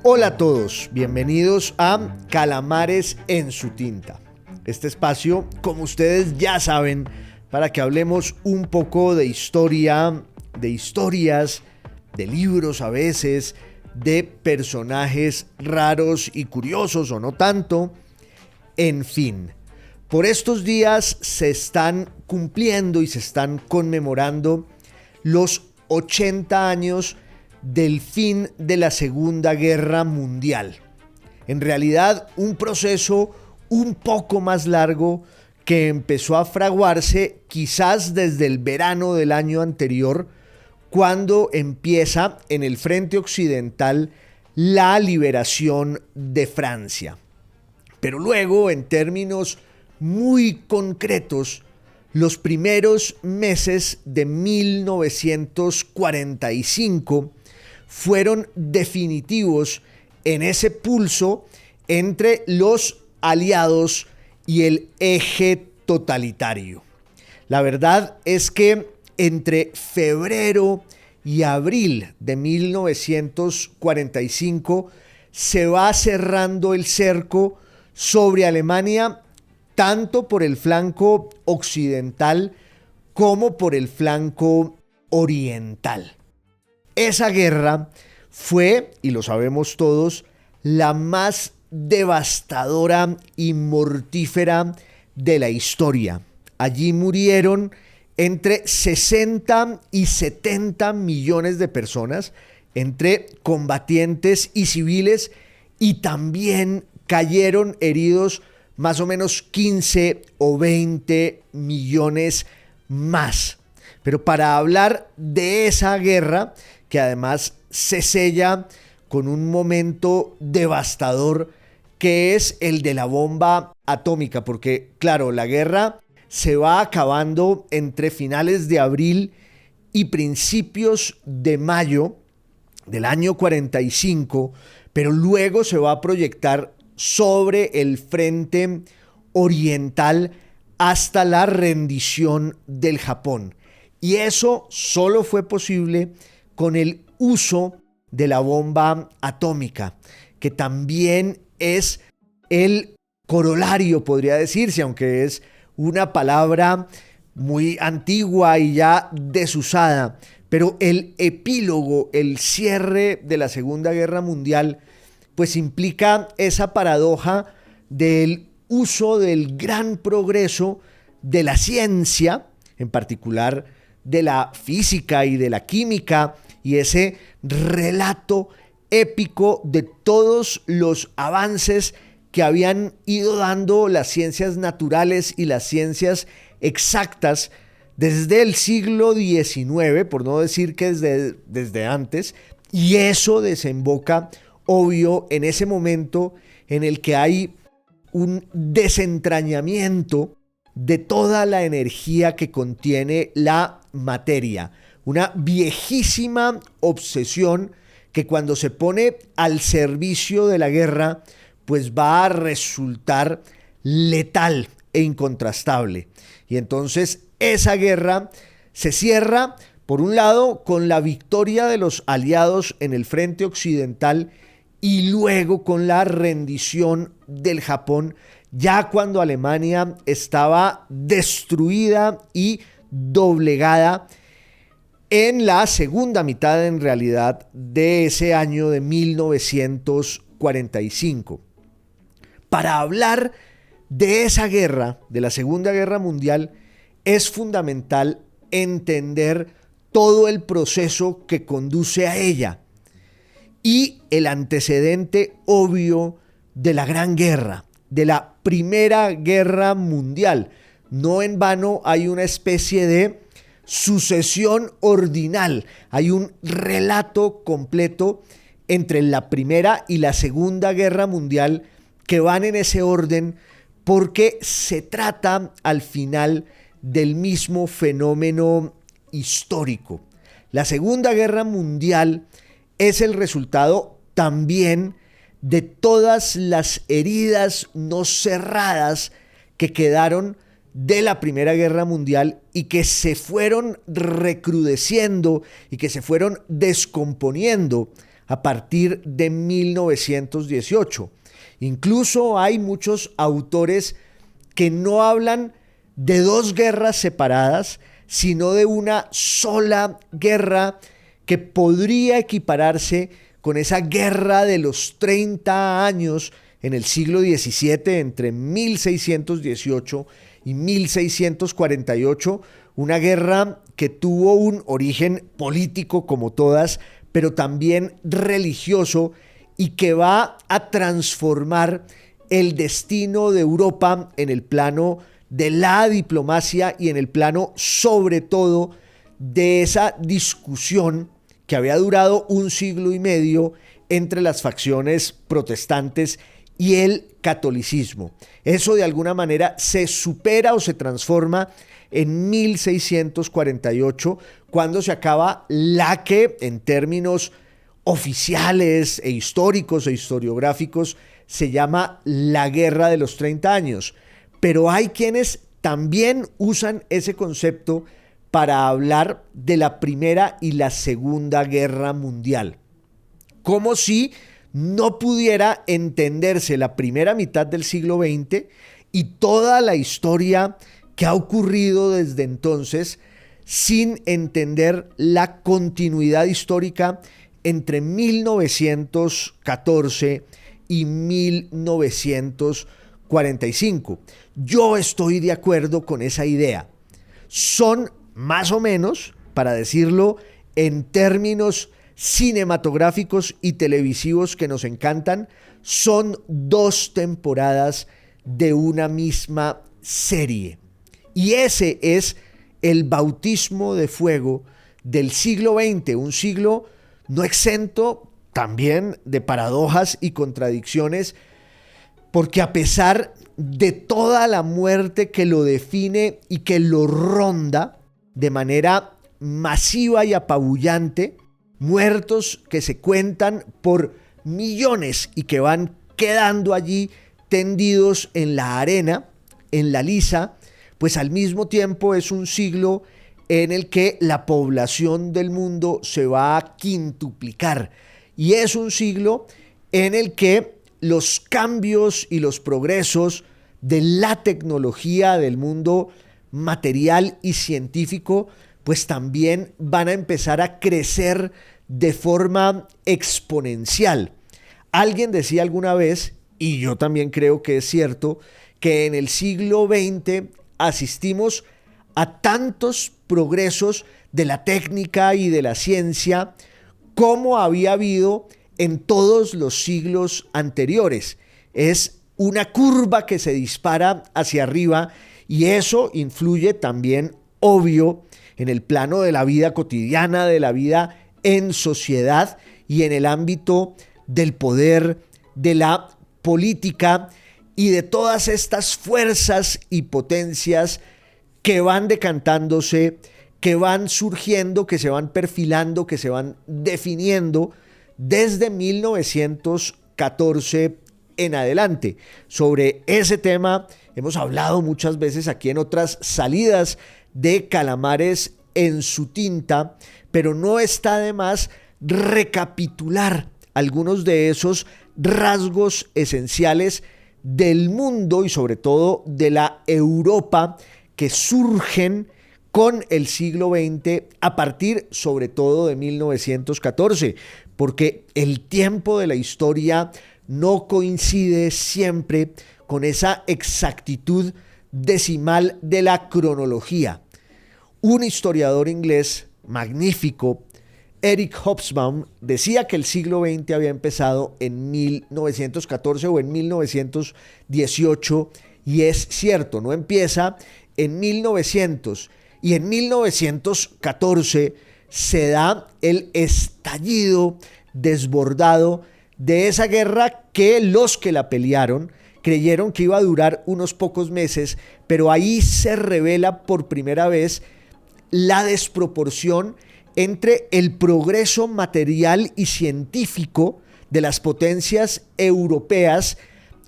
Hola a todos, bienvenidos a Calamares en su tinta. Este espacio, como ustedes ya saben, para que hablemos un poco de historia, de historias, de libros a veces, de personajes raros y curiosos o no tanto, en fin. Por estos días se están cumpliendo y se están conmemorando los 80 años del fin de la Segunda Guerra Mundial. En realidad, un proceso un poco más largo que empezó a fraguarse quizás desde el verano del año anterior, cuando empieza en el frente occidental la liberación de Francia. Pero luego, en términos muy concretos, los primeros meses de 1945 fueron definitivos en ese pulso entre los aliados y el eje totalitario. La verdad es que entre febrero y abril de 1945 se va cerrando el cerco sobre Alemania, tanto por el flanco occidental como por el flanco oriental. Esa guerra fue, y lo sabemos todos, la más devastadora y mortífera de la historia. Allí murieron entre 60 y 70 millones de personas, entre combatientes y civiles, y también cayeron heridos más o menos 15 o 20 millones más. Pero para hablar de esa guerra, que además se sella con un momento devastador, que es el de la bomba atómica, porque claro, la guerra se va acabando entre finales de abril y principios de mayo del año 45, pero luego se va a proyectar sobre el frente oriental hasta la rendición del Japón. Y eso solo fue posible con el uso de la bomba atómica, que también es el corolario, podría decirse, aunque es una palabra muy antigua y ya desusada, pero el epílogo, el cierre de la Segunda Guerra Mundial, pues implica esa paradoja del uso del gran progreso de la ciencia, en particular de la física y de la química, y ese relato épico de todos los avances que habían ido dando las ciencias naturales y las ciencias exactas desde el siglo XIX, por no decir que desde antes, y eso desemboca, obvio, en ese momento en el que hay un desentrañamiento de toda la energía que contiene la materia, una viejísima obsesión que cuando se pone al servicio de la guerra, pues va a resultar letal e incontrastable. Y entonces esa guerra se cierra, por un lado, con la victoria de los aliados en el frente occidental y luego con la rendición del Japón, ya cuando Alemania estaba destruida y doblegada en la segunda mitad, en realidad, de ese año de 1945. Para hablar de esa guerra, de la Segunda Guerra Mundial, es fundamental entender todo el proceso que conduce a ella y el antecedente obvio de la Gran Guerra, de la Primera Guerra Mundial. No en vano hay una especie de sucesión ordinal, hay un relato completo entre la Primera y la Segunda Guerra Mundial que van en ese orden porque se trata al final del mismo fenómeno histórico. La Segunda Guerra Mundial es el resultado también de todas las heridas no cerradas que quedaron de la Primera Guerra Mundial y que se fueron recrudeciendo y que se fueron descomponiendo a partir de 1918. Incluso hay muchos autores que no hablan de dos guerras separadas, sino de una sola guerra que podría equipararse con esa guerra de los 30 años en el siglo XVII, entre 1618 y 1648, una guerra que tuvo un origen político como todas, pero también religioso, y que va a transformar el destino de Europa en el plano de la diplomacia y en el plano, sobre todo, de esa discusión que había durado un siglo y medio entre las facciones protestantes y el catolicismo. Eso de alguna manera se supera o se transforma en 1648, cuando se acaba la que en términos oficiales e históricos e historiográficos se llama la Guerra de los 30 años. Pero hay quienes también usan ese concepto para hablar de la Primera y la Segunda Guerra Mundial. Como si no pudiera entenderse la primera mitad del siglo XX y toda la historia que ha ocurrido desde entonces sin entender la continuidad histórica entre 1914 y 1945. Yo estoy de acuerdo con esa idea. Son más o menos, para decirlo en términos cinematográficos y televisivos que nos encantan, son dos temporadas de una misma serie. Y ese es el bautismo de fuego del siglo XX, un siglo no exento también de paradojas y contradicciones, porque a pesar de toda la muerte que lo define y que lo ronda de manera masiva y apabullante, muertos que se cuentan por millones y que van quedando allí tendidos en la arena, en la lisa, pues al mismo tiempo es un siglo en el que la población del mundo se va a quintuplicar, y es un siglo en el que los cambios y los progresos de la tecnología del mundo material y científico pues también van a empezar a crecer de forma exponencial. Alguien decía alguna vez, y yo también creo que es cierto, que en el siglo XX asistimos a tantos progresos de la técnica y de la ciencia como había habido en todos los siglos anteriores. Es una curva que se dispara hacia arriba, y eso influye también, obvio, en el plano de la vida cotidiana, de la vida en sociedad y en el ámbito del poder, de la política y de todas estas fuerzas y potencias que van decantándose, que van surgiendo, que se van perfilando, que se van definiendo desde 1914 en adelante. Sobre ese tema hemos hablado muchas veces aquí en otras salidas de Calamares en su tinta, pero no está de más recapitular algunos de esos rasgos esenciales del mundo y sobre todo de la Europa que surgen con el siglo XX a partir sobre todo de 1914, porque el tiempo de la historia no coincide siempre con esa exactitud decimal de la cronología. Un historiador inglés magnífico, Eric Hobsbawm, decía que el siglo XX había empezado en 1914 o en 1918, y es cierto, no empieza en 1900, y en 1914 se da el estallido desbordado de esa guerra que los que la pelearon creyeron que iba a durar unos pocos meses, pero ahí se revela por primera vez la desproporción entre el progreso material y científico de las potencias europeas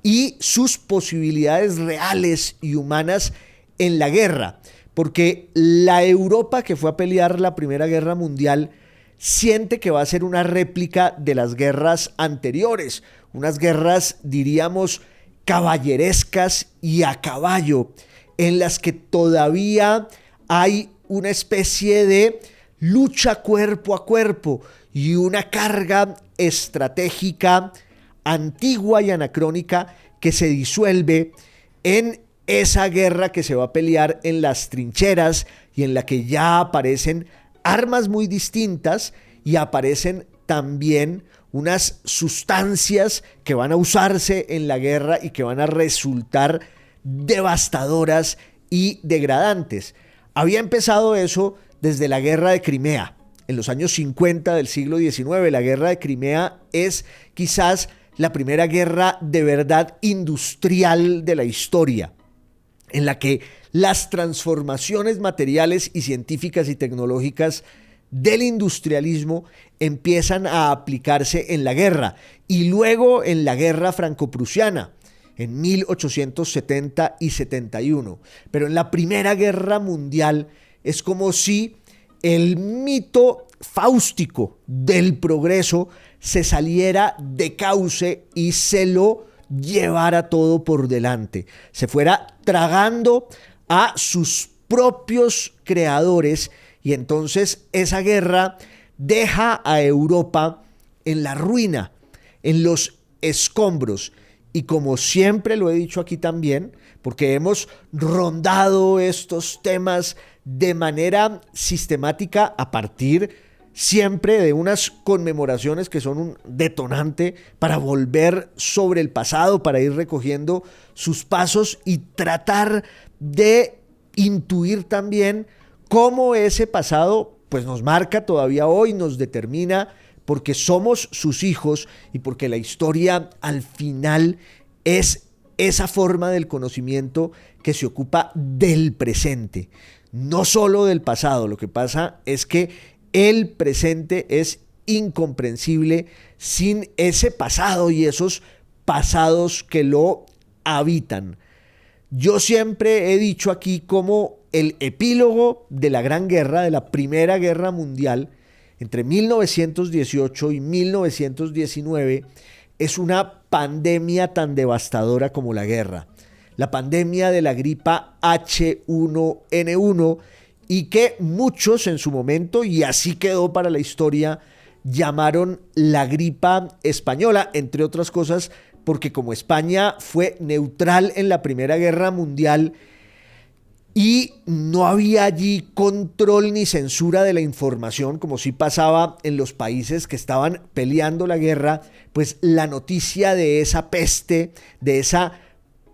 y sus posibilidades reales y humanas en la guerra, porque la Europa que fue a pelear la Primera Guerra Mundial siente que va a ser una réplica de las guerras anteriores, unas guerras, diríamos, caballerescas y a caballo, en las que todavía hay una especie de lucha cuerpo a cuerpo y una carga estratégica antigua y anacrónica que se disuelve en esa guerra que se va a pelear en las trincheras y en la que ya aparecen armas muy distintas y aparecen también unas sustancias que van a usarse en la guerra y que van a resultar devastadoras y degradantes. Había empezado eso desde la guerra de Crimea, en los años 50 del siglo XIX. La guerra de Crimea es quizás la primera guerra de verdad industrial de la historia, en la que las transformaciones materiales y científicas y tecnológicas del industrialismo empiezan a aplicarse en la guerra y luego en la guerra franco-prusiana en 1870 y 71. Pero en la Primera Guerra Mundial es como si el mito fáustico del progreso se saliera de cauce y se lo llevara todo por delante, se fuera tragando a sus propios creadores, y entonces esa guerra deja a Europa en la ruina, en los escombros. Y como siempre lo he dicho aquí también, porque hemos rondado estos temas de manera sistemática a partir siempre de unas conmemoraciones que son un detonante para volver sobre el pasado, para ir recogiendo sus pasos y tratar de intuir también cómo ese pasado pues nos marca todavía hoy, nos determina, porque somos sus hijos y porque la historia al final es esa forma del conocimiento que se ocupa del presente, no solo del pasado. Lo que pasa es que el presente es incomprensible sin ese pasado y esos pasados que lo habitan. Yo siempre he dicho aquí como el epílogo de la Gran Guerra, de la Primera Guerra Mundial, entre 1918 y 1919, es una pandemia tan devastadora como la guerra. La pandemia de la gripa H1N1, y que muchos en su momento, y así quedó para la historia, llamaron la gripa española, entre otras cosas, porque como España fue neutral en la Primera Guerra Mundial y no había allí control ni censura de la información, como sí pasaba en los países que estaban peleando la guerra, pues la noticia de esa peste, de esa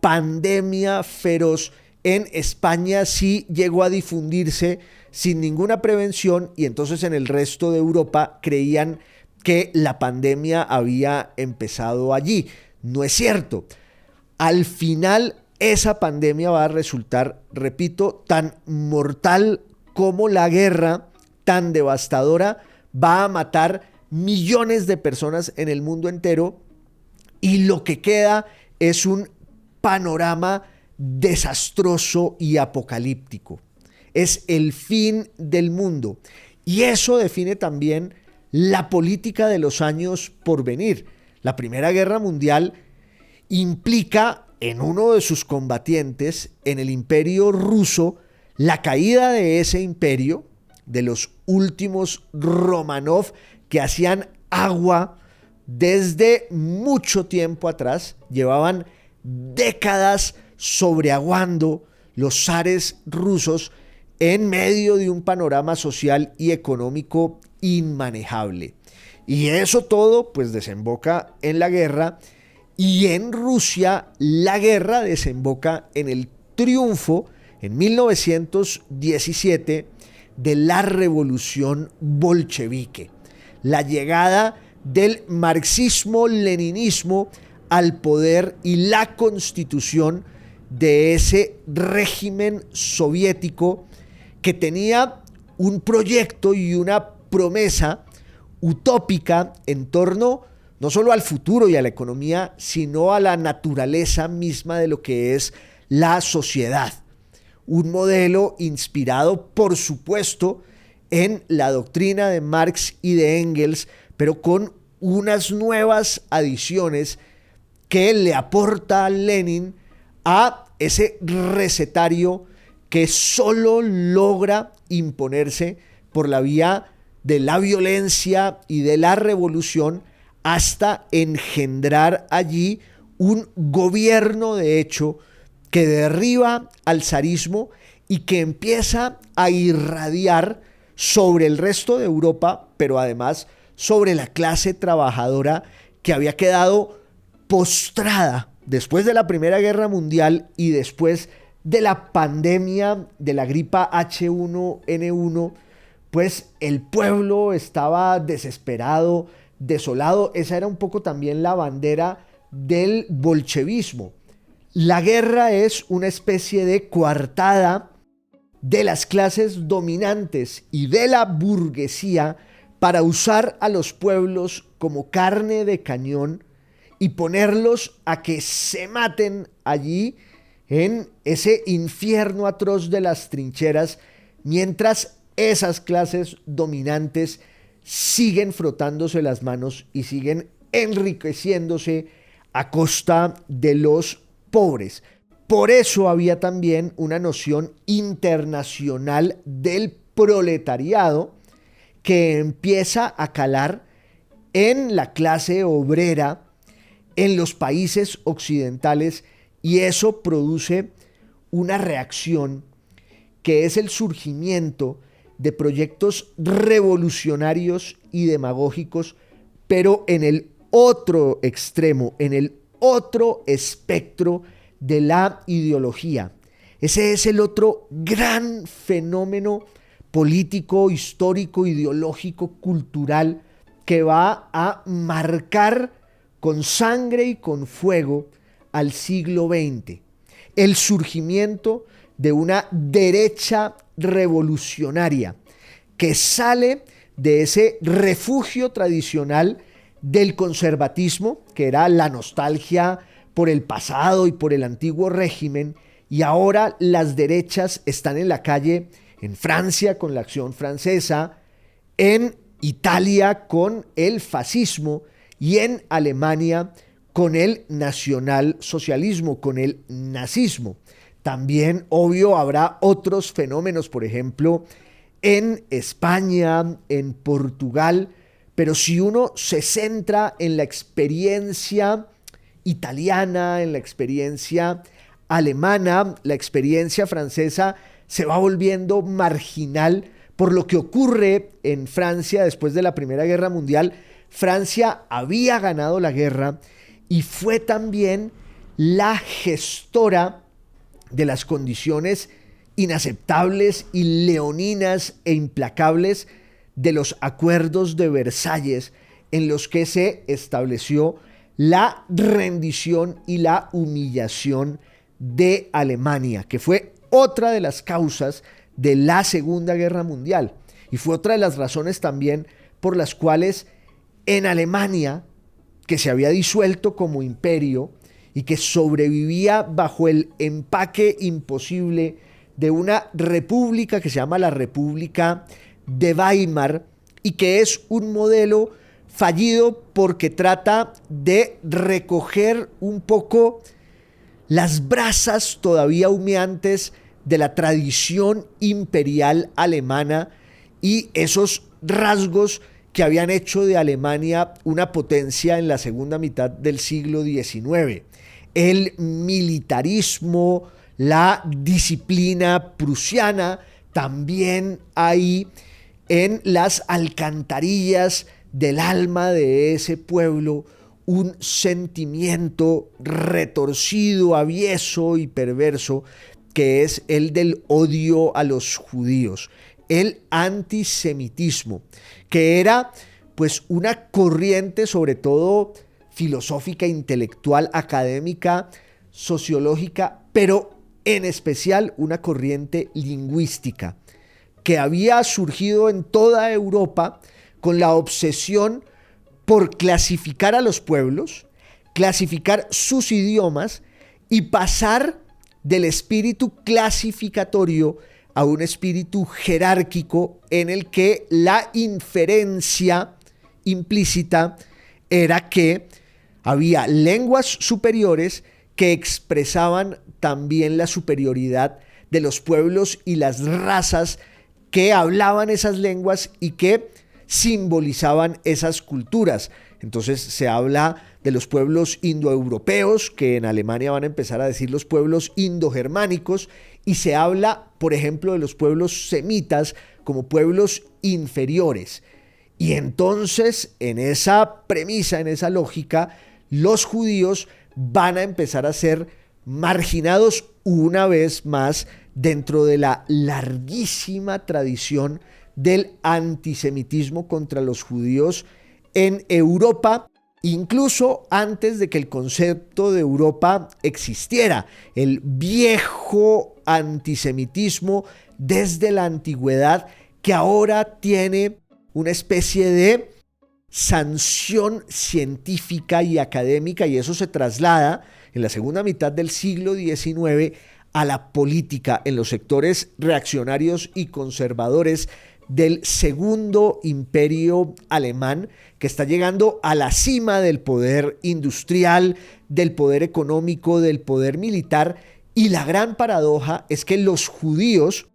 pandemia feroz en España sí llegó a difundirse sin ninguna prevención, y entonces en el resto de Europa creían que la pandemia había empezado allí. No es cierto. Al final esa pandemia va a resultar, repito, tan mortal como la guerra, tan devastadora, va a matar millones de personas en el mundo entero, y lo que queda es un panorama desastroso y apocalíptico. Es el fin del mundo, y eso define también la política de los años por venir. La Primera Guerra Mundial implica en uno de sus combatientes, en el Imperio Ruso, la caída de ese imperio, de los últimos Romanov, que hacían agua desde mucho tiempo atrás, llevaban décadas sobreaguando los zares rusos en medio de un panorama social y económico inmanejable. Y eso todo pues desemboca en la guerra, y en Rusia la guerra desemboca en el triunfo en 1917 de la revolución bolchevique, la llegada del marxismo-leninismo al poder y la constitución de ese régimen soviético que tenía un proyecto y una promesa utópica en torno no solo al futuro y a la economía, sino a la naturaleza misma de lo que es la sociedad. Un modelo inspirado, por supuesto, en la doctrina de Marx y de Engels, pero con unas nuevas adiciones que le aporta Lenin a ese recetario que solo logra imponerse por la vía de la violencia y de la revolución hasta engendrar allí un gobierno de hecho que derriba al zarismo y que empieza a irradiar sobre el resto de Europa, pero además sobre la clase trabajadora que había quedado postrada después de la Primera Guerra Mundial y después de la pandemia de la gripa H1N1, pues el pueblo estaba desesperado, desolado. Esa era un poco también la bandera del bolchevismo. La guerra es una especie de coartada de las clases dominantes y de la burguesía para usar a los pueblos como carne de cañón y ponerlos a que se maten allí en ese infierno atroz de las trincheras, mientras esas clases dominantes siguen frotándose las manos y siguen enriqueciéndose a costa de los pobres. Por eso había también una noción internacional del proletariado que empieza a calar en la clase obrera en los países occidentales, y eso produce una reacción que es el surgimiento de proyectos revolucionarios y demagógicos, pero en el otro extremo, en el otro espectro de la ideología. Ese es el otro gran fenómeno político, histórico, ideológico, cultural que va a marcar con sangre y con fuego al siglo XX. El surgimiento de una derecha revolucionaria que sale de ese refugio tradicional del conservatismo, que era la nostalgia por el pasado y por el antiguo régimen, y ahora las derechas están en la calle en Francia con la Acción Francesa, en Italia con el fascismo y en Alemania con el nacionalsocialismo, con el nazismo. También, obvio, habrá otros fenómenos, por ejemplo, en España, en Portugal, pero si uno se centra en la experiencia italiana, en la experiencia alemana, la experiencia francesa se va volviendo marginal por lo que ocurre en Francia después de la Primera Guerra Mundial. Francia había ganado la guerra y fue también la gestora de las condiciones inaceptables y leoninas e implacables de los acuerdos de Versalles, en los que se estableció la rendición y la humillación de Alemania, que fue otra de las causas de la Segunda Guerra Mundial y fue otra de las razones también por las cuales en Alemania, que se había disuelto como imperio y que sobrevivía bajo el empaque imposible de una república que se llama la República de Weimar y que es un modelo fallido porque trata de recoger un poco las brasas todavía humeantes de la tradición imperial alemana y esos rasgos que habían hecho de Alemania una potencia en la segunda mitad del siglo XIX. El militarismo, la disciplina prusiana, también hay en las alcantarillas del alma de ese pueblo un sentimiento retorcido, avieso y perverso, que es el del odio a los judíos, el antisemitismo, que era pues una corriente sobre todo filosófica, intelectual, académica, sociológica, pero en especial una corriente lingüística que había surgido en toda Europa con la obsesión por clasificar a los pueblos, clasificar sus idiomas y pasar del espíritu clasificatorio a un espíritu jerárquico en el que la inferencia implícita era que había lenguas superiores que expresaban también la superioridad de los pueblos y las razas que hablaban esas lenguas y que simbolizaban esas culturas. Entonces se habla de los pueblos indoeuropeos, que en Alemania van a empezar a decir los pueblos indogermánicos, y se habla, por ejemplo, de los pueblos semitas como pueblos inferiores. Y entonces, en esa premisa, en esa lógica, los judíos van a empezar a ser marginados una vez más dentro de la larguísima tradición del antisemitismo contra los judíos en Europa, incluso antes de que el concepto de Europa existiera. El viejo antisemitismo desde la antigüedad, que ahora tiene una especie de sanción científica y académica, y eso se traslada en la segunda mitad del siglo XIX a la política en los sectores reaccionarios y conservadores del segundo imperio alemán, que está llegando a la cima del poder industrial, del poder económico, del poder militar. Y la gran paradoja es que los judíos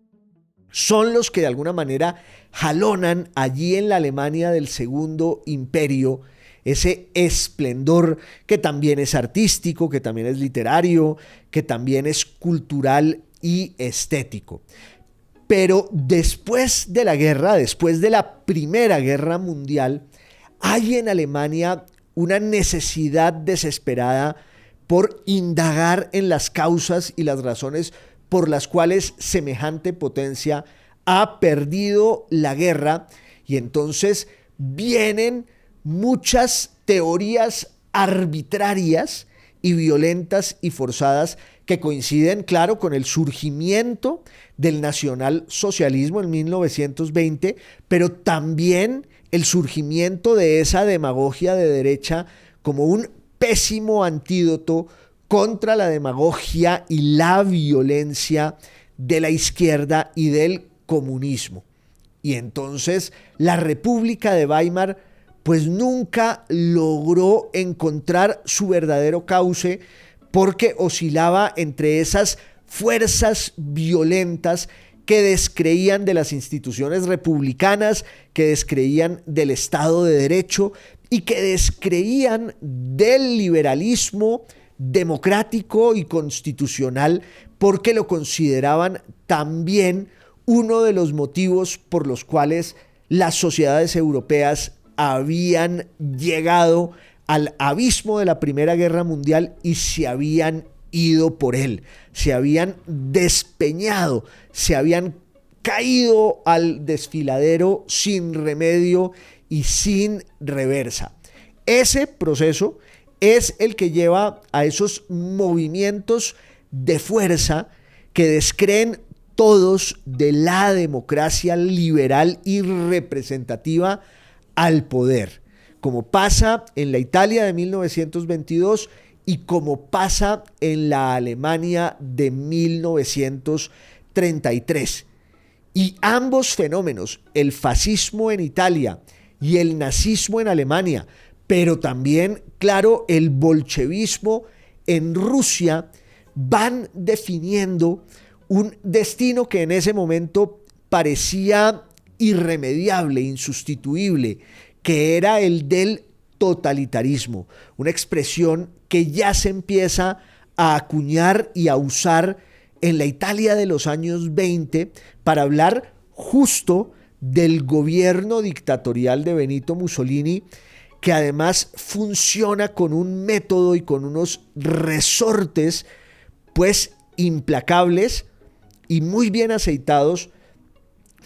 son los que de alguna manera jalonan allí en la Alemania del segundo imperio ese esplendor que también es artístico, que también es literario, que también es cultural y estético. Pero después de la guerra, después de la Primera Guerra Mundial, hay en Alemania una necesidad desesperada por indagar en las causas y las razones por las cuales semejante potencia ha perdido la guerra, y entonces vienen muchas teorías arbitrarias y violentas y forzadas que coinciden, claro, con el surgimiento del nacionalsocialismo en 1920, pero también el surgimiento de esa demagogia de derecha como un pésimo antídoto contra la demagogia y la violencia de la izquierda y del comunismo. Y entonces la República de Weimar pues nunca logró encontrar su verdadero cauce, porque oscilaba entre esas fuerzas violentas que descreían de las instituciones republicanas, que descreían del Estado de Derecho y que descreían del liberalismo democrático y constitucional, porque lo consideraban también uno de los motivos por los cuales las sociedades europeas habían llegado al abismo de la Primera Guerra Mundial y se habían ido por él, se habían despeñado, se habían caído al desfiladero sin remedio y sin reversa. Ese proceso es el que lleva a esos movimientos de fuerza que descreen todos de la democracia liberal y representativa al poder, como pasa en la Italia de 1922 y como pasa en la Alemania de 1933. Y ambos fenómenos, el fascismo en Italia y el nazismo en Alemania, pero también, claro, el bolchevismo en Rusia, van definiendo un destino que en ese momento parecía irremediable, insustituible, que era el del totalitarismo, una expresión que ya se empieza a acuñar y a usar en la Italia de los años 20 para hablar justo del gobierno dictatorial de Benito Mussolini, que además funciona con un método y con unos resortes pues implacables y muy bien aceitados,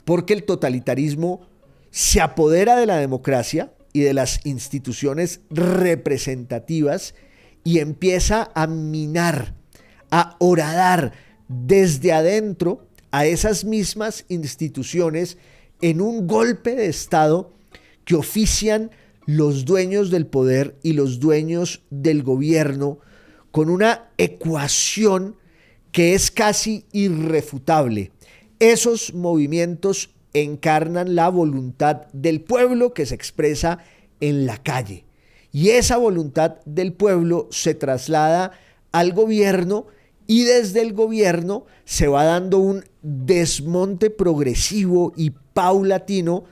porque el totalitarismo se apodera de la democracia y de las instituciones representativas y empieza a minar, a horadar desde adentro a esas mismas instituciones en un golpe de Estado que ofician los dueños del poder y los dueños del gobierno, con una ecuación que es casi irrefutable. Esos movimientos encarnan la voluntad del pueblo que se expresa en la calle. Y esa voluntad del pueblo se traslada al gobierno y desde el gobierno se va dando un desmonte progresivo y paulatino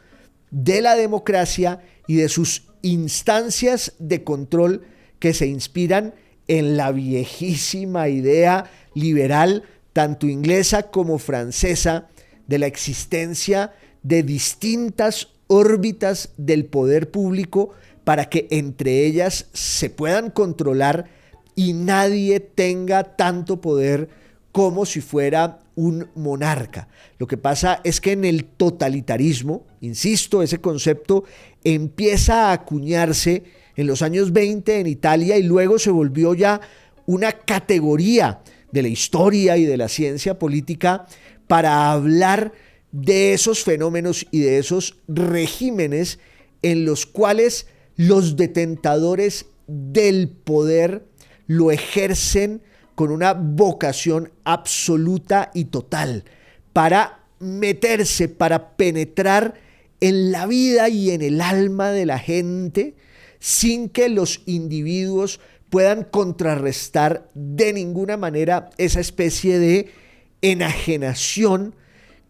de la democracia y de sus instancias de control que se inspiran en la viejísima idea liberal, tanto inglesa como francesa, de la existencia de distintas órbitas del poder público para que entre ellas se puedan controlar y nadie tenga tanto poder como si fuera un monarca. Lo que pasa es que en el totalitarismo, insisto, ese concepto empieza a acuñarse en los años 20 en Italia y luego se volvió ya una categoría de la historia y de la ciencia política para hablar de esos fenómenos y de esos regímenes en los cuales los detentadores del poder lo ejercen con una vocación absoluta y total para meterse, para penetrar en la vida y en el alma de la gente sin que los individuos puedan contrarrestar de ninguna manera esa especie de enajenación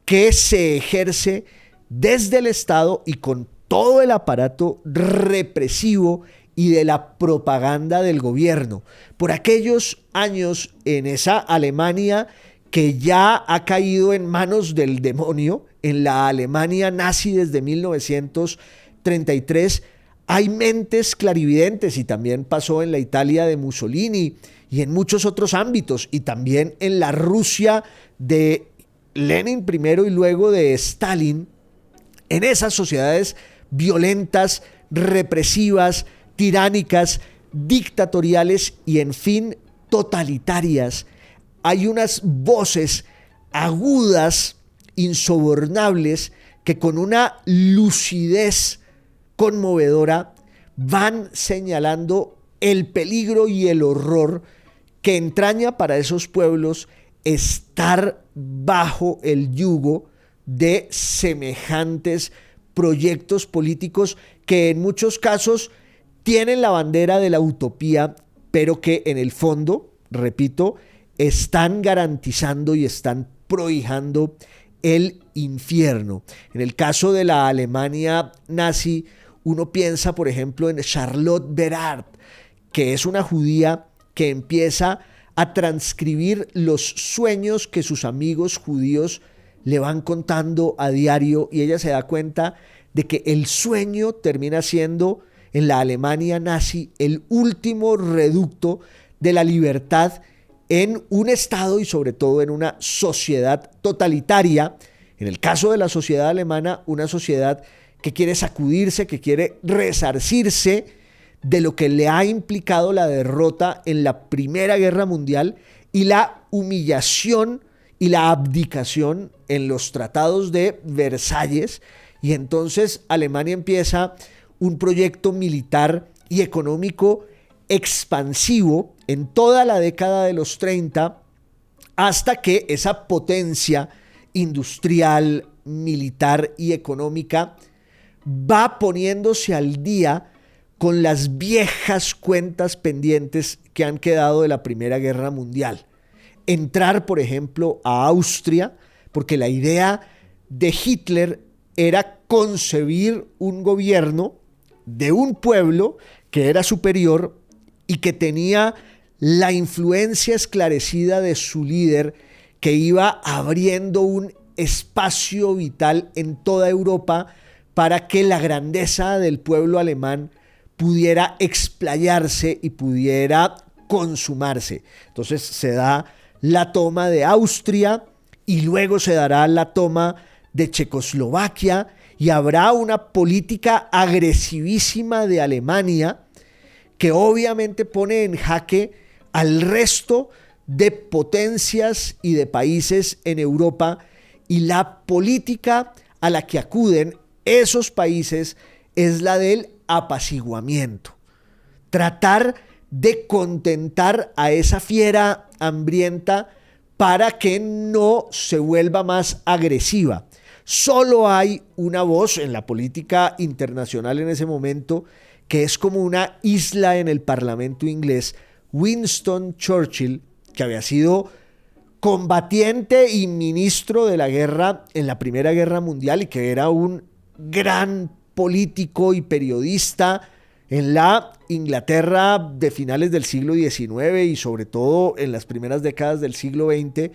que se ejerce desde el Estado y con todo el aparato represivo y de la propaganda del gobierno. Por aquellos años en esa Alemania que ya ha caído en manos del demonio, en la Alemania nazi desde 1933, hay mentes clarividentes y también pasó en la Italia de Mussolini y en muchos otros ámbitos y también en la Rusia de Lenin primero y luego de Stalin, en esas sociedades violentas, represivas, tiránicas, dictatoriales y en fin totalitarias. Hay unas voces agudas, insobornables, que con una lucidez conmovedora van señalando el peligro y el horror que entraña para esos pueblos estar bajo el yugo de semejantes proyectos políticos que en muchos casos tienen la bandera de la utopía, pero que en el fondo, repito, están garantizando y están prohijando el infierno. En el caso de la Alemania nazi, uno piensa, por ejemplo, en Charlotte Bernard, que es una judía que empieza a transcribir los sueños que sus amigos judíos le van contando a diario y ella se da cuenta de que el sueño termina siendo en la Alemania nazi el último reducto de la libertad en un Estado y sobre todo en una sociedad totalitaria. En el caso de la sociedad alemana, una sociedad que quiere sacudirse, que quiere resarcirse de lo que le ha implicado la derrota en la Primera Guerra Mundial y la humillación y la abdicación en los tratados de Versalles. Y entonces Alemania empieza un proyecto militar y económico expansivo en toda la década de los 30 hasta que esa potencia industrial, militar y económica va poniéndose al día con las viejas cuentas pendientes que han quedado de la Primera Guerra Mundial. Entrar, por ejemplo, a Austria, porque la idea de Hitler era concebir un gobierno de un pueblo que era superior y que tenía la influencia esclarecida de su líder, que iba abriendo un espacio vital en toda Europa para que la grandeza del pueblo alemán pudiera explayarse y pudiera consumarse. Entonces se da la toma de Austria y luego se dará la toma de Checoslovaquia y habrá una política agresivísima de Alemania que obviamente pone en jaque al resto de potencias y de países en Europa, y la política a la que acuden esos países es la del apaciguamiento. Tratar de contentar a esa fiera hambrienta para que no se vuelva más agresiva. Solo hay una voz en la política internacional en ese momento que es como una isla en el Parlamento inglés, Winston Churchill, que había sido combatiente y ministro de la guerra en la Primera Guerra Mundial y que era un gran político y periodista en la Inglaterra de finales del siglo XIX y sobre todo en las primeras décadas del siglo XX.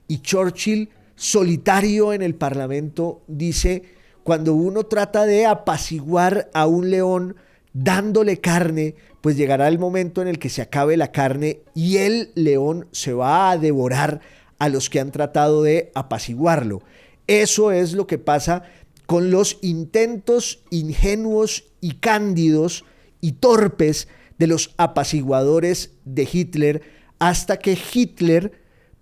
Y Churchill, solitario en el Parlamento, dice: cuando uno trata de apaciguar a un león dándole carne, pues llegará el momento en el que se acabe la carne y el león se va a devorar a los que han tratado de apaciguarlo. Eso es lo que pasa con los intentos ingenuos y cándidos y torpes de los apaciguadores de Hitler, hasta que Hitler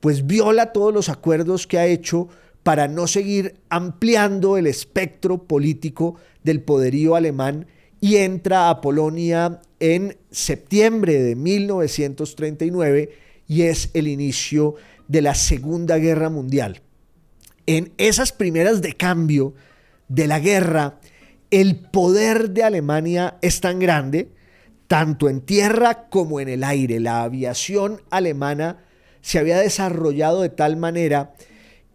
pues viola todos los acuerdos que ha hecho para no seguir ampliando el espectro político del poderío alemán, y entra a Polonia en septiembre de 1939 y es el inicio de la Segunda Guerra Mundial. En esas primeras de cambio de la guerra, el poder de Alemania es tan grande, tanto en tierra como en el aire. La aviación alemana se había desarrollado de tal manera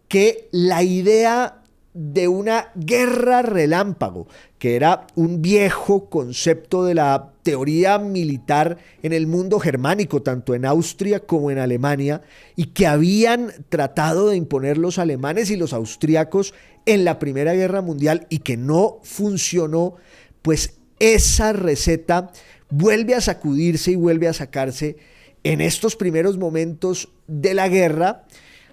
que la idea de una guerra relámpago, que era un viejo concepto de la teoría militar en el mundo germánico, tanto en Austria como en Alemania, y que habían tratado de imponer los alemanes y los austriacos en la Primera Guerra Mundial y que no funcionó, pues esa receta vuelve a sacudirse y vuelve a sacarse en estos primeros momentos de la guerra,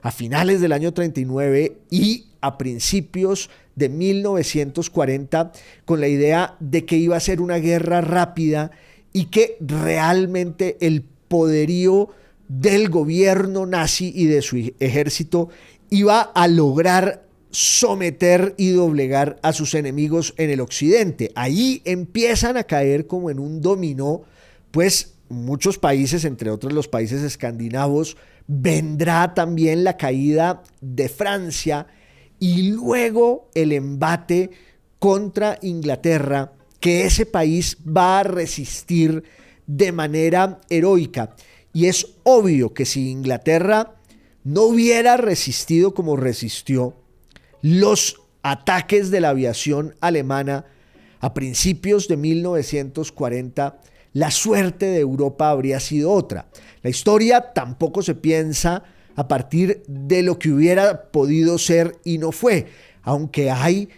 a finales del año 39 y a principios de 1940, con la idea de que iba a ser una guerra rápida y que realmente el poderío del gobierno nazi y de su ejército iba a lograr someter y doblegar a sus enemigos en el occidente. Ahí empiezan a caer como en un dominó, pues muchos países, entre otros los países escandinavos, vendrá también la caída de Francia y luego el embate contra Inglaterra, que ese país va a resistir de manera heroica. Y es obvio que si Inglaterra no hubiera resistido como resistió los ataques de la aviación alemana a principios de 1940, la suerte de Europa habría sido otra. La historia tampoco se piensa a partir de lo que hubiera podido ser y no fue, aunque hay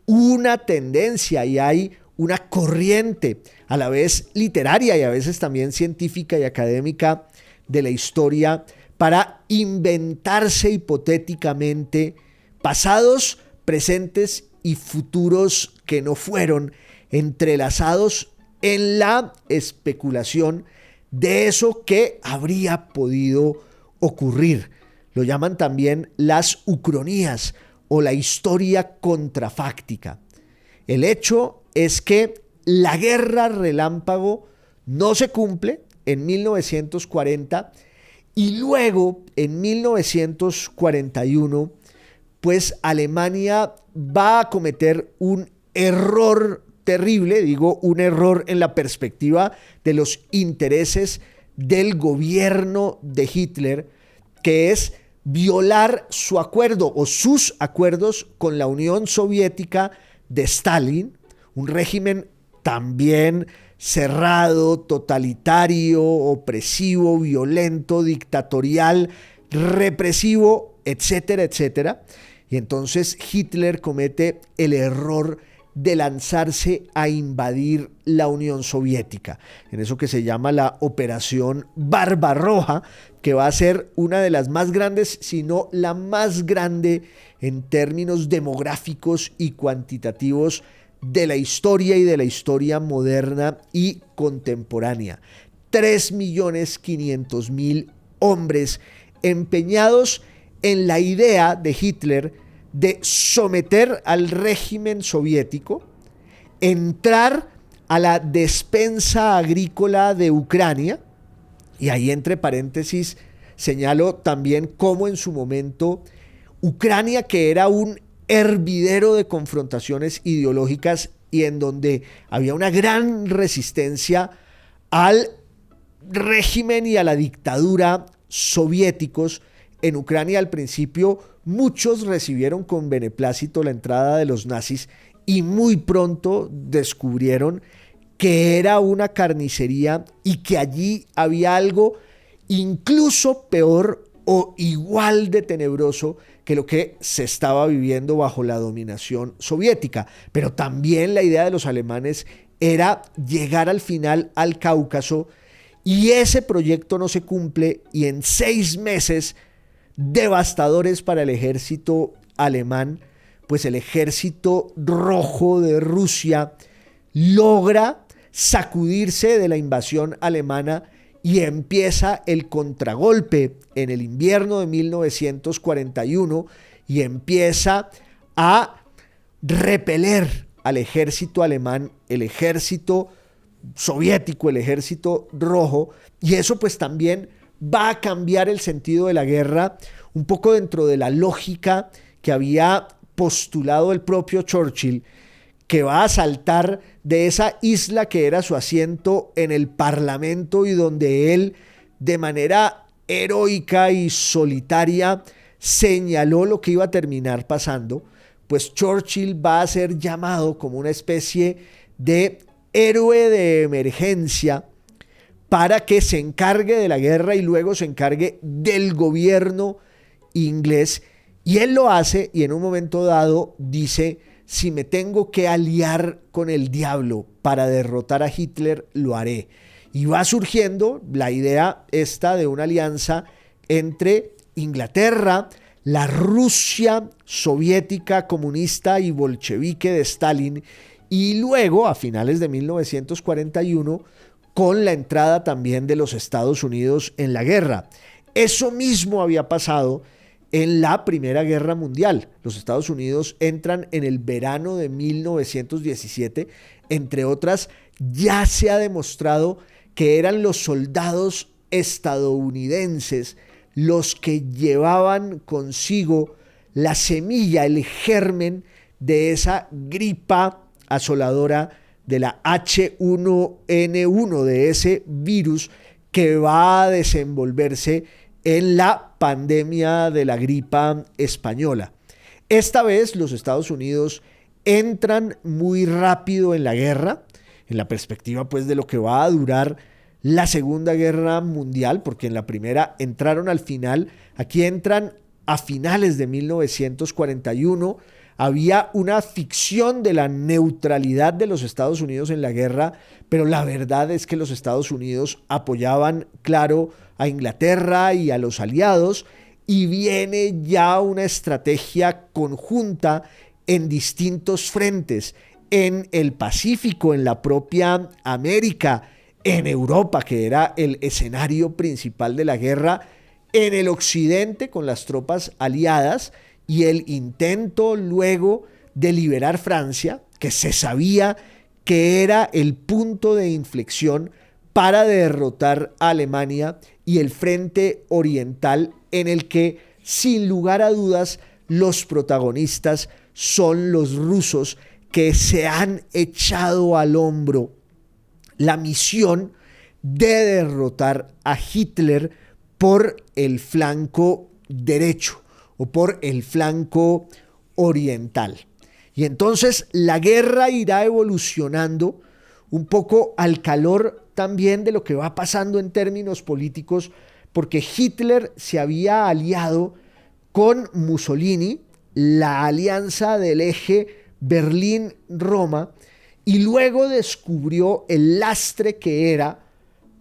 una tendencia y hay una corriente a la vez literaria y a veces también científica y académica de la historia para inventarse hipotéticamente pasados, presentes y futuros que no fueron, entrelazados en la especulación de eso que habría podido ocurrir. Lo llaman también las ucronías o la historia contrafáctica. El hecho es que la guerra relámpago no se cumple en 1940 y luego en 1941 pues Alemania va a cometer un error terrible, digo un error en la perspectiva de los intereses del gobierno de Hitler, que es violar su acuerdo o sus acuerdos con la Unión Soviética de Stalin, un régimen también cerrado, totalitario, opresivo, violento, dictatorial, represivo, etcétera, etcétera. Y entonces Hitler comete el error de lanzarse a invadir la Unión Soviética, en eso que se llama la Operación Barbarroja, que va a ser una de las más grandes, si no la más grande en términos demográficos y cuantitativos de la historia y de la historia moderna y contemporánea. 3.500.000 hombres empeñados en la idea de Hitler de someter al régimen soviético, entrar a la despensa agrícola de Ucrania, y ahí entre paréntesis señalo también cómo en su momento Ucrania, que era un hervidero de confrontaciones ideológicas y en donde había una gran resistencia al régimen y a la dictadura soviéticos, en Ucrania al principio muchos recibieron con beneplácito la entrada de los nazis y muy pronto descubrieron que era una carnicería y que allí había algo incluso peor o igual de tenebroso que lo que se estaba viviendo bajo la dominación soviética. Pero también la idea de los alemanes era llegar al final al Cáucaso, y ese proyecto no se cumple, y en 6 meses devastadores para el ejército alemán, pues el ejército rojo de Rusia logra sacudirse de la invasión alemana y empieza el contragolpe en el invierno de 1941 y empieza a repeler al ejército alemán, el ejército soviético, el ejército rojo, y eso pues también va a cambiar el sentido de la guerra, un poco dentro de la lógica que había postulado el propio Churchill, que va a saltar de esa isla que era su asiento en el Parlamento y donde él, de manera heroica y solitaria, señaló lo que iba a terminar pasando. Pues Churchill va a ser llamado como una especie de héroe de emergencia para que se encargue de la guerra y luego se encargue del gobierno inglés. Y él lo hace y en un momento dado dice: si me tengo que aliar con el diablo para derrotar a Hitler, lo haré. Y va surgiendo la idea esta de una alianza entre Inglaterra, la Rusia soviética, comunista y bolchevique de Stalin, y luego, a finales de 1941, con la entrada también de los Estados Unidos en la guerra. Eso mismo había pasado en la Primera Guerra Mundial. Los Estados Unidos entran en el verano de 1917. Entre otras, ya se ha demostrado que eran los soldados estadounidenses los que llevaban consigo la semilla, el germen de esa gripa asoladora de la H1N1, de ese virus que va a desenvolverse en la pandemia de la gripa española. Esta vez los Estados Unidos entran muy rápido en la guerra, en la perspectiva pues de lo que va a durar la Segunda Guerra Mundial, porque en la primera entraron al final, aquí entran a finales de 1941. Había una ficción de la neutralidad de los Estados Unidos en la guerra, pero la verdad es que los Estados Unidos apoyaban, claro, a Inglaterra y a los aliados, y viene ya una estrategia conjunta en distintos frentes, en el Pacífico, en la propia América, en Europa, que era el escenario principal de la guerra, en el occidente con las tropas aliadas, y el intento luego de liberar Francia, que se sabía que era el punto de inflexión para derrotar a Alemania, y el frente oriental, en el que sin lugar a dudas los protagonistas son los rusos, que se han echado al hombro la misión de derrotar a Hitler por el flanco derecho o por el flanco oriental. Y entonces la guerra irá evolucionando un poco al calor también de lo que va pasando en términos políticos, porque Hitler se había aliado con Mussolini, la alianza del eje Berlín-Roma, y luego descubrió el lastre que era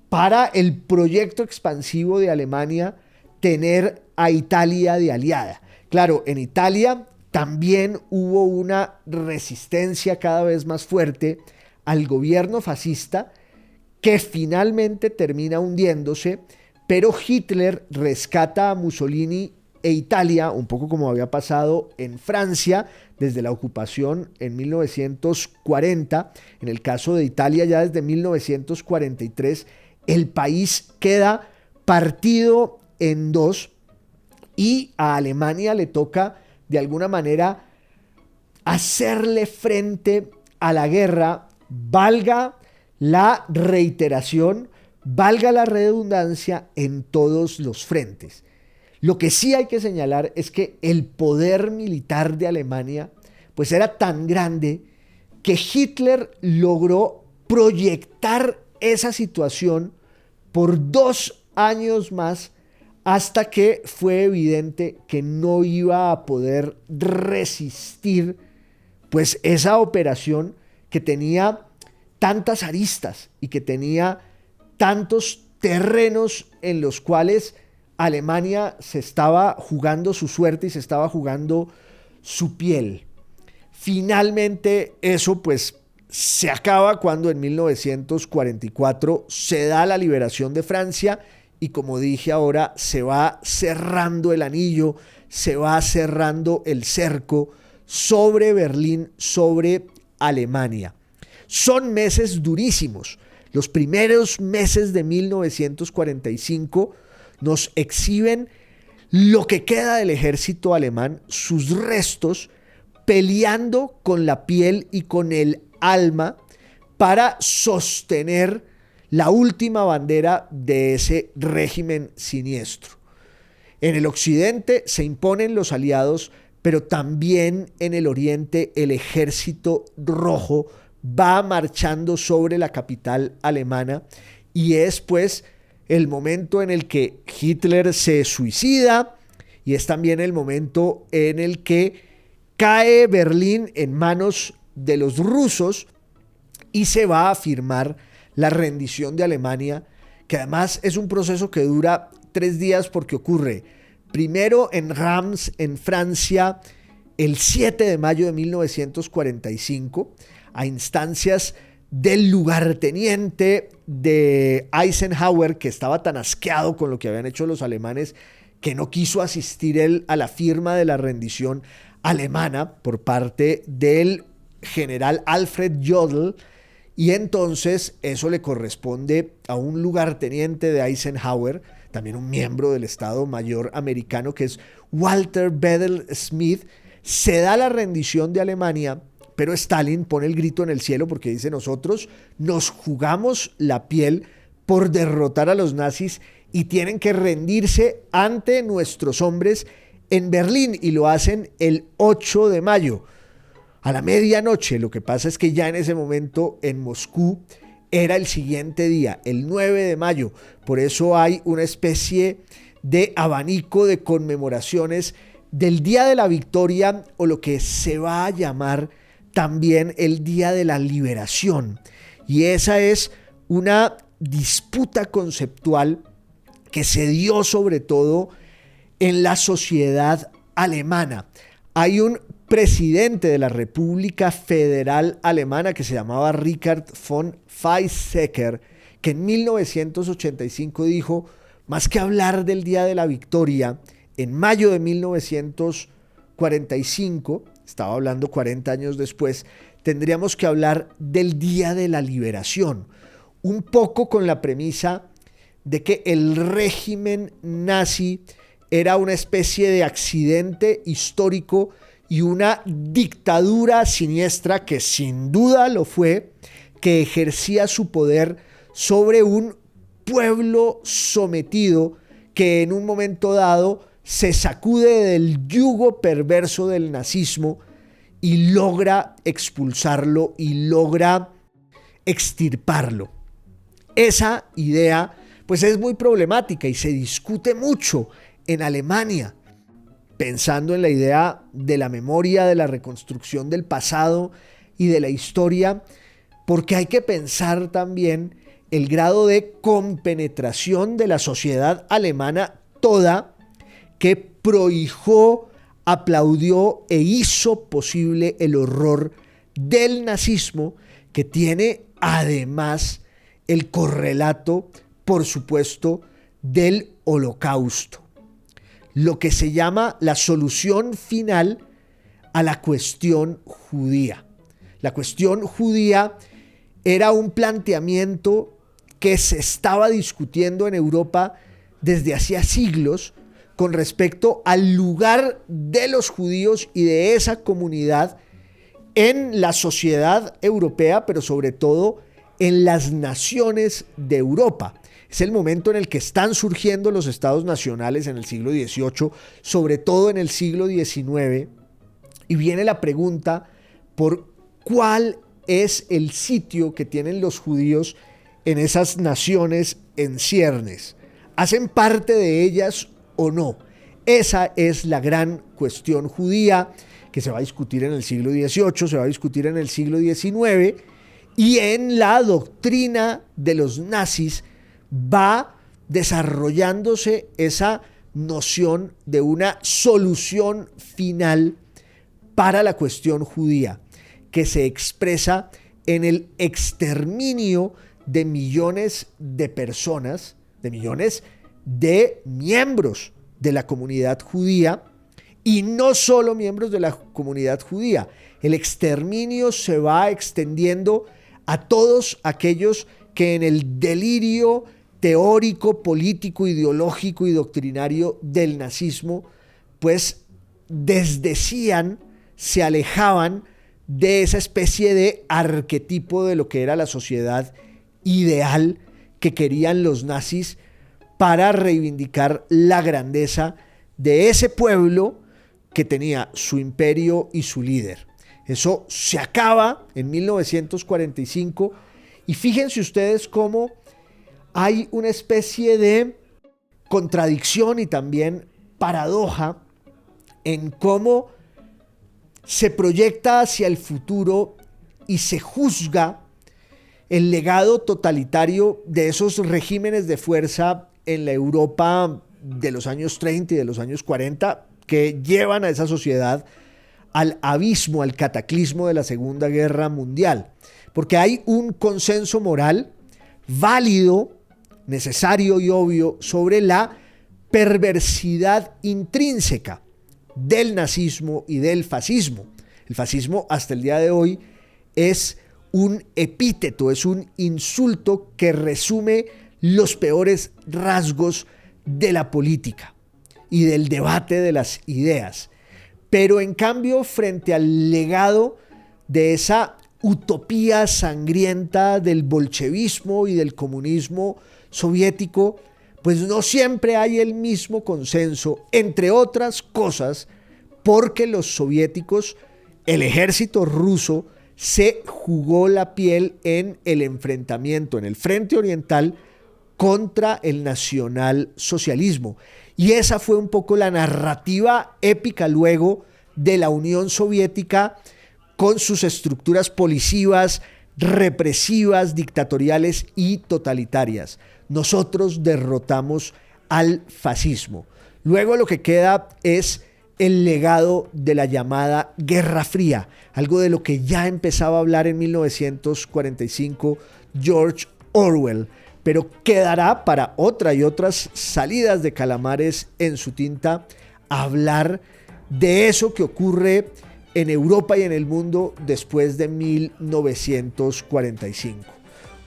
para el proyecto expansivo de Alemania tener a Italia de aliada. Claro, en Italia también hubo una resistencia cada vez más fuerte al gobierno fascista, que finalmente termina hundiéndose, pero Hitler rescata a Mussolini e Italia, un poco como había pasado en Francia desde la ocupación en 1940. En el caso de Italia, ya desde 1943, el país queda partido en dos y a Alemania le toca de alguna manera hacerle frente a la guerra, valga la reiteración, valga la redundancia, en todos los frentes. Lo que sí hay que señalar es que el poder militar de Alemania pues era tan grande que Hitler logró proyectar esa situación por 2 años más hasta que fue evidente que no iba a poder resistir pues esa operación que tenía tantas aristas y que tenía tantos terrenos en los cuales Alemania se estaba jugando su suerte y se estaba jugando su piel. Finalmente eso pues se acaba cuando en 1944 se da la liberación de Francia y, como dije ahora, se va cerrando el anillo, se va cerrando el cerco sobre Berlín, sobre Alemania. Son meses durísimos. Los primeros meses de 1945 nos exhiben lo que queda del ejército alemán, sus restos, peleando con la piel y con el alma para sostener la última bandera de ese régimen siniestro. En el occidente se imponen los aliados, pero también en el oriente el ejército rojo va marchando sobre la capital alemana y es pues el momento en el que Hitler se suicida y es también el momento en el que cae Berlín en manos de los rusos y se va a firmar la rendición de Alemania, que además es un proceso que dura 3 días porque ocurre primero en Reims, en Francia, el 7 de mayo de 1945, a instancias del lugarteniente de Eisenhower, que estaba tan asqueado con lo que habían hecho los alemanes que no quiso asistir él a la firma de la rendición alemana por parte del general Alfred Jodl, y entonces eso le corresponde a un lugarteniente de Eisenhower, también un miembro del Estado Mayor americano, que es Walter Bedell Smith. Se da la rendición de Alemania, pero Stalin pone el grito en el cielo porque dice: nosotros nos jugamos la piel por derrotar a los nazis y tienen que rendirse ante nuestros hombres en Berlín, y lo hacen el 8 de mayo. A la medianoche. Lo que pasa es que ya en ese momento en Moscú era el siguiente día, el 9 de mayo. Por eso hay una especie de abanico de conmemoraciones del Día de la Victoria, o lo que se va a llamar también el Día de la Liberación. Y esa es una disputa conceptual que se dio sobre todo en la sociedad alemana. Hay un presidente de la República Federal Alemana que se llamaba Richard von Weizsäcker, que en 1985 dijo: más que hablar del Día de la Victoria, en mayo de 1945, estaba hablando 40 años después, tendríamos que hablar del Día de la Liberación, un poco con la premisa de que el régimen nazi era una especie de accidente histórico y una dictadura siniestra, que sin duda lo fue, que ejercía su poder sobre un pueblo sometido que en un momento dado se sacude del yugo perverso del nazismo y logra expulsarlo y logra extirparlo. Esa idea pues es muy problemática y se discute mucho en Alemania, pensando en la idea de la memoria, de la reconstrucción del pasado y de la historia, porque hay que pensar también el grado de compenetración de la sociedad alemana toda, que prohijó, aplaudió e hizo posible el horror del nazismo, que tiene además el correlato, por supuesto, del Holocausto. Lo que se llama la solución final a la cuestión judía. La cuestión judía era un planteamiento que se estaba discutiendo en Europa desde hacía siglos con respecto al lugar de los judíos y de esa comunidad en la sociedad europea, pero sobre todo en las naciones de Europa. Es el momento en el que están surgiendo los estados nacionales en el siglo XVIII, sobre todo en el siglo XIX, y viene la pregunta por cuál es el sitio que tienen los judíos en esas naciones en ciernes. ¿Hacen parte de ellas o no? Esa es la gran cuestión judía que se va a discutir en el siglo XVIII, se va a discutir en el siglo XIX, y en la doctrina de los nazis va desarrollándose esa noción de una solución final para la cuestión judía, que se expresa en el exterminio de millones de personas, de millones de miembros de la comunidad judía, y no solo miembros de la comunidad judía. El exterminio se va extendiendo a todos aquellos que en el delirio teórico, político, ideológico y doctrinario del nazismo, pues desdecían, se alejaban de esa especie de arquetipo de lo que era la sociedad ideal que querían los nazis para reivindicar la grandeza de ese pueblo que tenía su imperio y su líder. Eso se acaba en 1945 y fíjense ustedes cómo hay una especie de contradicción y también paradoja en cómo se proyecta hacia el futuro y se juzga el legado totalitario de esos regímenes de fuerza en la Europa de los años 30 y de los años 40 que llevan a esa sociedad al abismo, al cataclismo de la Segunda Guerra Mundial. Porque hay un consenso moral válido, necesario y obvio sobre la perversidad intrínseca del nazismo y del fascismo. El fascismo hasta el día de hoy es un epíteto, es un insulto que resume los peores rasgos de la política y del debate de las ideas. Pero en cambio, frente al legado de esa utopía sangrienta del bolchevismo y del comunismo soviético, pues no siempre hay el mismo consenso, entre otras cosas, porque los soviéticos, el ejército ruso, se jugó la piel en el enfrentamiento en el frente oriental contra el nacionalsocialismo. Y esa fue un poco la narrativa épica luego de la Unión Soviética con sus estructuras policivas, represivas, dictatoriales y totalitarias. Nosotros derrotamos al fascismo. Luego lo que queda es el legado de la llamada Guerra Fría, algo de lo que ya empezaba a hablar en 1945 George Orwell, pero quedará para otra y otras salidas de Calamares en su tinta hablar de eso que ocurre en Europa y en el mundo después de 1945.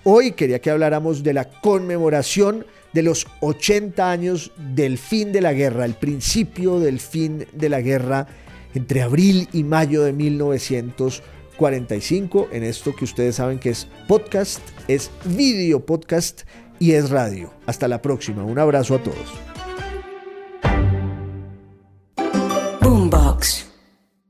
Hoy quería que habláramos de la conmemoración de los 80 años del fin de la guerra, el principio del fin de la guerra entre abril y mayo de 1945, en esto que ustedes saben que es podcast, es video podcast y es radio. Hasta la próxima, un abrazo a todos.